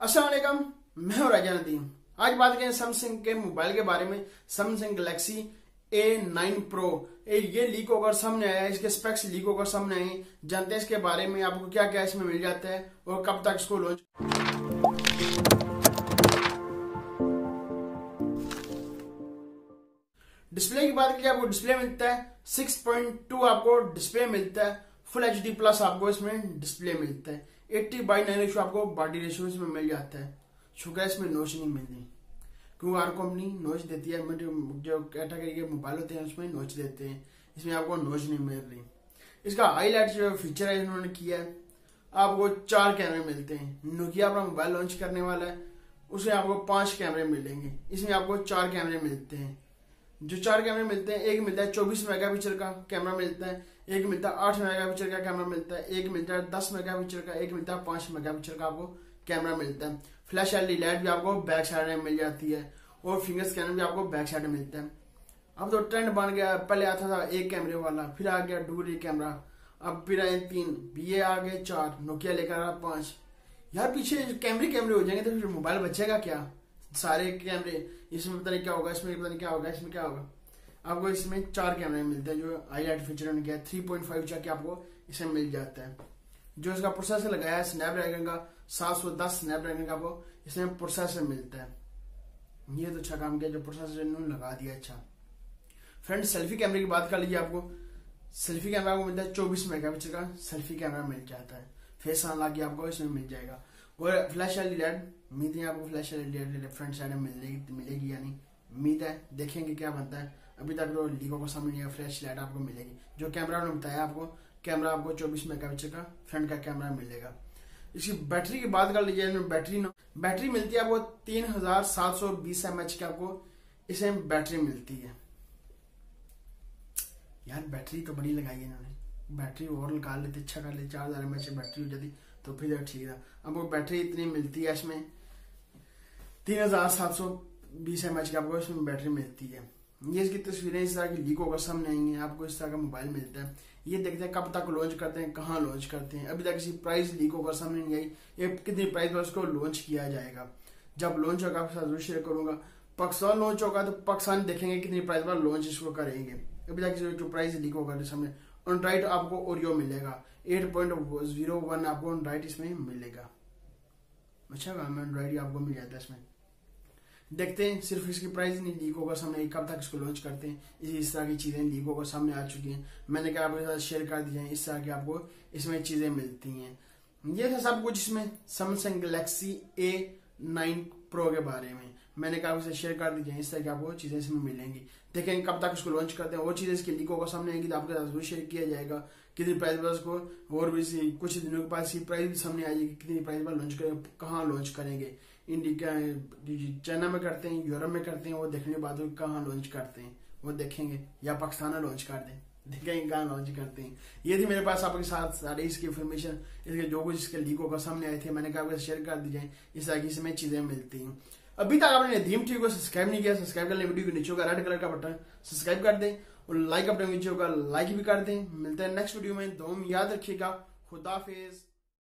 अस्सलाम वालेकुम, मैं हूं राजा नदीम। आज बात करें सैमसंग के मोबाइल के बारे में। सैमसंग गैलेक्सी A9 प्रो ये लीक होकर सामने आया है, इसके स्पेक्स लीक होकर सामने आए। जानते हैं इसके बारे में, आपको क्या क्या इसमें मिल जाता है और कब तक इसको लॉन्च। डिस्प्ले की बात की आपको डिस्प्ले मिलता है 6.2 आपको डिस्प्ले मिलता है। फुल HD प्लस आपको इसमें डिस्प्ले मिलता है। 80/9 रेशो आपको बॉडी रेशो इसमें मिल जाता है। शुक्र इसमें नोच नहीं मिलती, क्योंकि हर कंपनी नोच देती है। जो कैटेगरी के मोबाइल होते हैं उसमें नोच देते हैं, इसमें आपको नोच नहीं मिल रही। इसका हाईलाइट जो फीचर है इन्होंने किया है, आपको 4 कैमरे मिलते हैं। नोकिया अपना मोबाइल लॉन्च करने वाला है, उसमें आपको 5 कैमरे मिलेंगे, इसमें आपको 4 कैमरे मिलते हैं। जो 4 कैमरे मिलते हैं, एक मिलता है 24 मेगापिक्सल का कैमरा मिलता है, एक मिलता है 8 मेगापिक्सल का कैमरा मिलता है, एक मिलता है 10 मेगापिक्सल का, एक मिलता है 5 मेगापिक्सल का आपको कैमरा मिलता है। फ्लैश LED लाइट भी आपको बैक साइड में मिल जाती है और फिंगर स्कैनर भी आपको बैक साइड में मिलता है। अब तो ट्रेंड बन गया, पहले आता था 1 कैमरे वाला, फिर आ गया डुअल कैमरा, अब फिर आए 3, ये आ गए 4, नोकिया लेकर आ 5। यार पीछे कैमरे हो जाएंगे तो फिर मोबाइल बचेगा क्या? सारे कैमरे, इसमें पता नहीं क्या होगा, इसमें पता नहीं क्या होगा, इसमें क्या होगा। आपको इसमें 4 कैमरे मिलते हैं, जो हाईलाइट फीचर उन्होंने किया है। 3.5 जाके आपको इसमें मिल जाता है। जो इसका प्रोसेसर लगाया है स्नैपड्रैगन का 710 स्नैपड्रैगन का, वो इसमें प्रोसेसर मिलता है। ये तो अच्छा काम किया जो प्रोसेसर इन्होंने लगा दिया। अच्छा फ्रेंड, सेल्फी कैमरे की बात कर लीजिए। आपको सेल्फी कैमरा को मिलता है 24 मेगापिक्सल का सेल्फी कैमरा मिल जाता है। फेस अनलॉक आपको इसमें मिल जाएगा। और फ्लैश LED लाइट उम्मीद है आपको flash LED light front side में मिलेगी या नहीं, उम्मीद है, देखेंगे क्या बनता है। अभी तक तो लीकों को समझ नहीं है, फ्लैश लाइट आपको मिलेगी। जो कैमरा उन्होंने बताया आपको, कैमरा आपको 24 मेगापिक्सल का फ्रंट का कैमरा मिलेगा। इसकी बैटरी की बात कर लीजिए। बैटरी मिलती है आपको 3720 mAh की आपको इसमें बैटरी मिलती है। यार बैटरी तो बड़ी लगाई है इन्होंने, बैटरी और लगा लेते, अच्छा कर लेते, 4000 mAh बैटरी हो जाती तो फिर ठीक था। अब वो बैटरी इतनी मिलती है, इसमें 3720 mAh की आपको इसमें बैटरी मिलती है। ये इसकी तस्वीरें इस तरह की लीक होकर सामने आई हैं, आपको इस तरह का मोबाइल मिलता है। ये देखते हैं कब तक लॉन्च करते हैं, कहाँ लॉन्च करते हैं। अभी तक किसी प्राइस लीक होकर सामने नहीं आई, ये कितनी प्राइस पर उसको लॉन्च किया जाएगा। जब लॉन्च होगा आपके साथ जरूर शेयर करूंगा। पाकिस्तान लॉन्च होगा तो पाकिस्तान देखेंगे कितनी प्राइस पर लॉन्च इसको करेंगे। अभी तक जो प्राइस लीक होगा सामने, एंड्रॉइड आपको ओरियो मिलेगा 8.01 आपको एंड्रॉइड इसमें मिलेगा। अच्छा काम है, एंड्रॉइड आपको मिल जाता है इसमें। देखते हैं, सिर्फ इसकी प्राइस नहीं लीक होगा सामने, कब तक इसको लॉन्च करते हैं। इस तरह की चीजें लीक होकर सामने आ चुकी हैं, मैंने कहा आपके साथ शेयर कर दी जाए। इस तरह की आपको इसमें चीजें मिलती हैं। ये था सब कुछ इसमें सैमसंग गैलेक्सी A9 प्रो के बारे में, मैंने कहा आपसे शेयर कर दी जाए। इस तरह की आपको चीजें इसमें मिलेंगी। देखेंगे कब तक इसको लॉन्च करते हैं, और चीजें इसकी लीक होकर सामने आएंगी तो आपके साथ जरूर शेयर किया जाएगा। कितनी प्राइस पर इसको, और भी कुछ दिनों के बाद इसकी प्राइस भी सामने आ जाएगी, कितनी प्राइस पर लॉन्च करेंगे, कहाँ लॉन्च करेंगे। इंडिया चाइना में करते हैं, यूरोप में करते हैं, वो देखने के बाद कहाँ लॉन्च करते हैं वो देखेंगे, या पाकिस्तान में लॉन्च कर दें, देखेंगे कहाँ लॉन्च करते हैं। ये थी मेरे पास आपके साथ सारी इसकी इन्फॉर्मेशन, इसके जो कुछ इसके लीक होकर सामने आए थे, मैंने कहा आपको शेयर कर दी जाए। इस तरह की इसमें चीजें मिलती हैं। अभी तक आपने नदीम टीवी को सब्सक्राइब नहीं किया, सब्सक्राइब कर लें। वीडियो के नीचे होगा रेड कलर का बटन, सब्सक्राइब कर दें और लाइक अपने वीडियो का लाइक भी कर दें। मिलते हैं नेक्स्ट वीडियो में, दुआ में याद रखिएगा। खुदा हाफिज।